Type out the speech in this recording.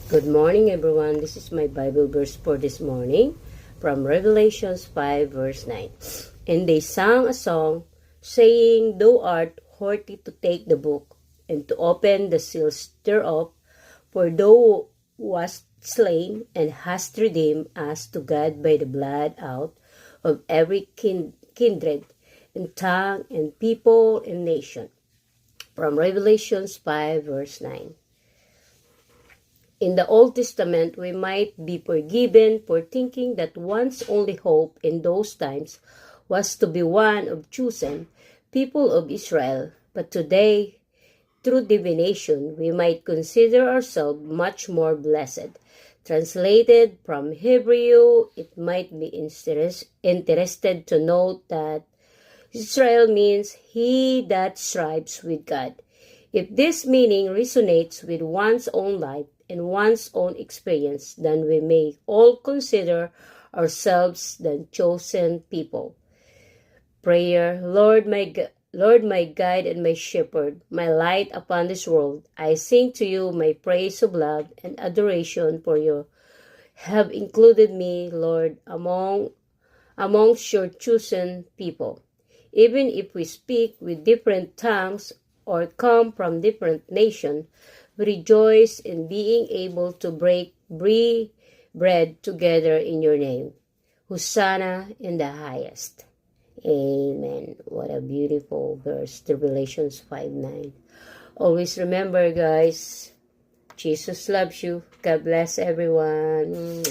Good morning, everyone. This is my Bible verse for this morning from Revelations 5, verse 9. And they sang a song, saying, Thou art worthy to take the book and to open the seals thereof, for thou wast slain and hast redeemed us to God by the blood out of every kindred and tongue and people and nation. From Revelations 5, verse 9. In the Old Testament, we might be forgiven for thinking that one's only hope in those times was to be one of chosen people of Israel. But today, through divination, we might consider ourselves much more blessed. Translated from Hebrew, it might be interested to note that Israel means he that strives with God. If this meaning resonates with one's own life and one's own experience, then we may all consider ourselves the chosen people. Prayer. Lord my guide and my shepherd, my light upon this world, I sing to you my praise of love and adoration, for you have included me, Lord, amongst your chosen people. Even if we speak with different tongues or come from different nations, we rejoice in being able to break bread together in your name. Hosanna in the highest. Amen. What a beautiful verse, Revelations 5:9. Always remember, guys, Jesus loves you. God bless everyone.